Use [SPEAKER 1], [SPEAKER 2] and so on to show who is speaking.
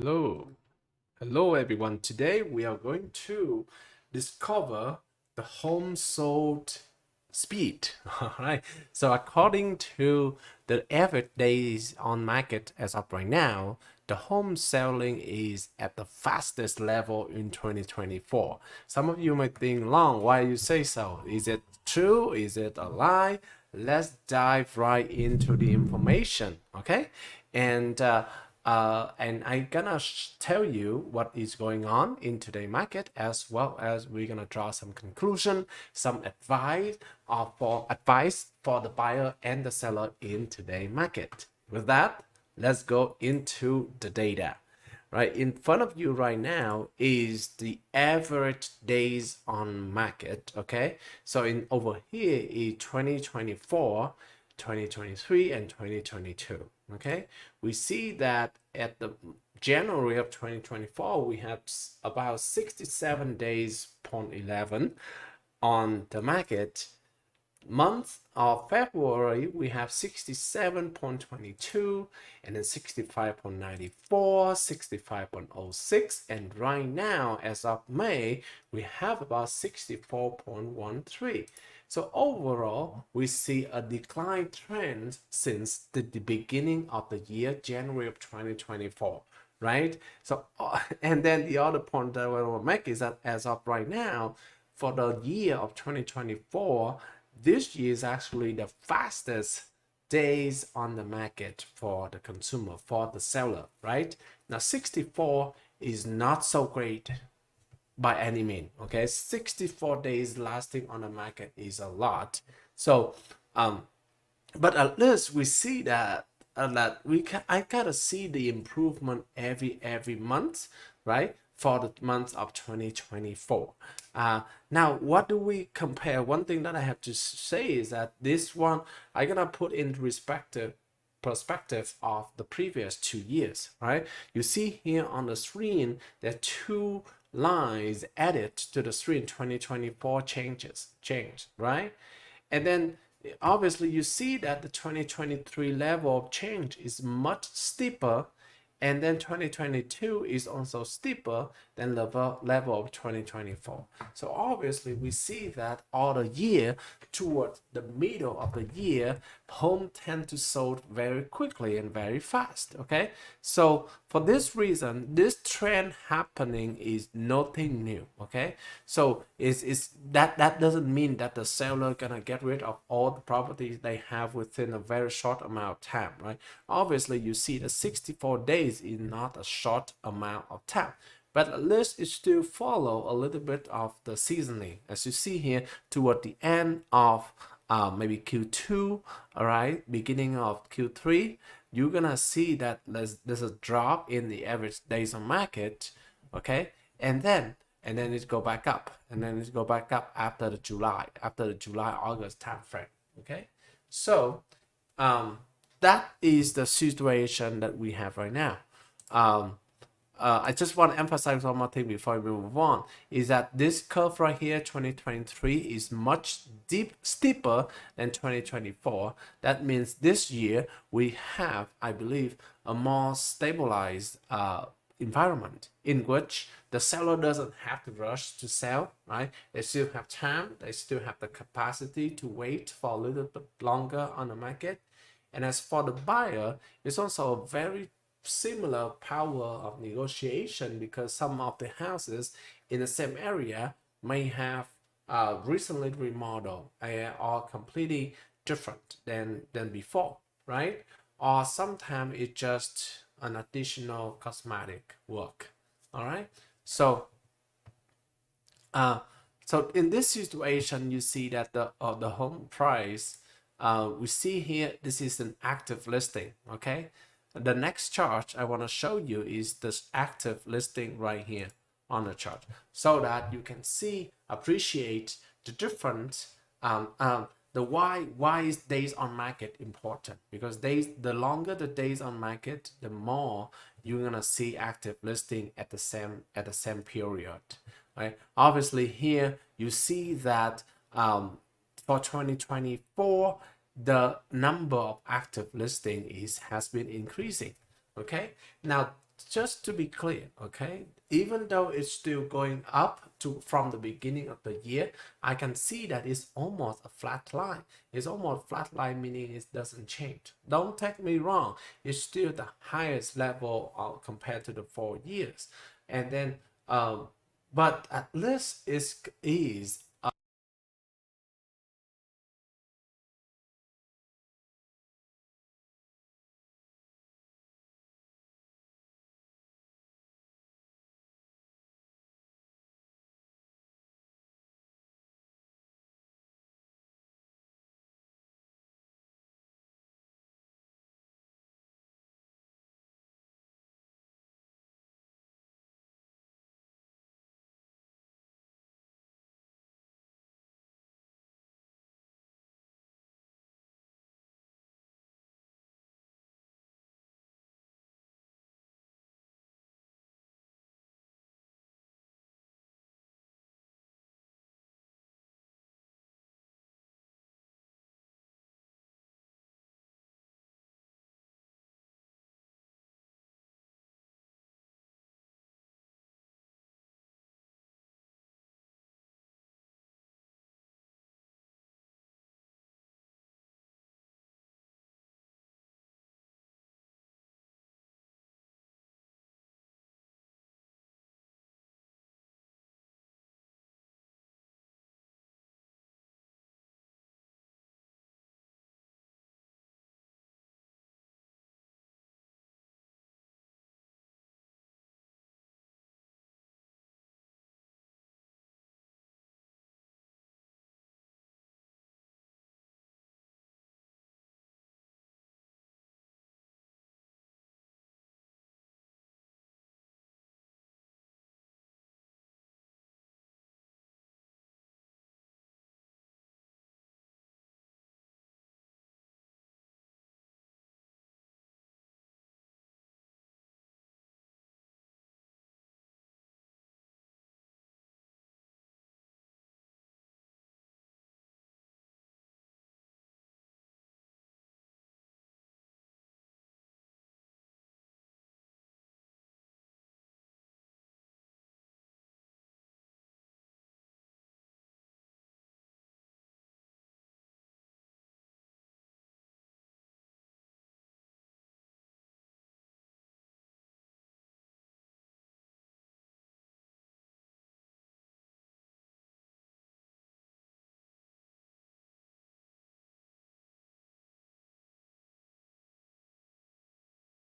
[SPEAKER 1] Hello, hello everyone. Today we are going to discover the home sold speed. All right. So according to the average days on market as of right now, the home selling is at the fastest level in 2024. Some of you might think, Long, why you say so? Is it true? Is it a lie? Let's dive right into the information. Okay. And and I'm gonna tell you what is going on in today's market, as well as we're gonna draw some conclusion, some advice for the buyer and the seller in today's market. With that, let's go into the data. Right in front of you right now is the average days on market. Okay, so in over here is 2024, 2023, and 2022. Okay, we see that at the January of 2024 we have about 67 days, 0.11 on the market. Month of February we have 67.22, and then 65.94, 65.06, and right now as of May we have about 64.13. So overall we see a decline trend since the beginning of the year, January of 2024, right? So and then the other point that I want to make is that as of right now, for the year of 2024, this year is actually the fastest days on the market for the consumer, for the seller, right? Now 64 is not so great by any means. Okay, 64 days lasting on the market is a lot. So but at least we see that I gotta see the improvement every month, right? For the month of 2024. Now, what do we compare? One thing that I have to say is that this one I gonna put in perspective of the previous 2 years, right? You see here on the screen there are two lines added to the screen. 2024 change, right? And then obviously you see that the 2023 level of change is much steeper, and then 2022 is also steeper than the level of 2024. So obviously we see that all the year toward the middle of the year, home tend to sold very quickly and very fast. Okay, so for this reason, this trend happening is nothing new. Okay, so is that doesn't mean that the seller gonna get rid of all the properties they have within a very short amount of time, right? Obviously you see the 64 days is not a short amount of time, but at least it still follow a little bit of the seasoning, as you see here toward the end of maybe Q2, all right, beginning of Q3, you're gonna see that there's a drop in the average days on market. Okay, and then it go back up, and then it go back up after the July August time frame. Okay, so that is the situation that we have right now. um, I just want to emphasize one more thing before we move on, is that this curve right here, 2023, is much steeper than 2024. That means this year we have, I believe, a more stabilized environment in which the seller doesn't have to rush to sell, right? They still have time, they still have the capacity to wait for a little bit longer on the market. And as for the buyer, it's also a very similar power of negotiation, because some of the houses in the same area may have recently remodeled or completely different than before, right? Or sometimes it's just an additional cosmetic work. All right, so so in this situation you see that the home price, we see here this is an active listing. Okay, the next chart I want to show you is this active listing right here on the chart, so that you can appreciate the difference. The why is days on market important? Because the longer the days on market, the more you're gonna see active listing at the same period, right? Obviously here you see that for 2024 the number of active listing has been increasing. Okay, now just to be clear, okay, even though it's still going up to from the beginning of the year, I can see that it's almost a flat line. It's almost flat line, meaning it doesn't change. Don't take me wrong, it's still the highest level compared to the 4 years. And then but at least it is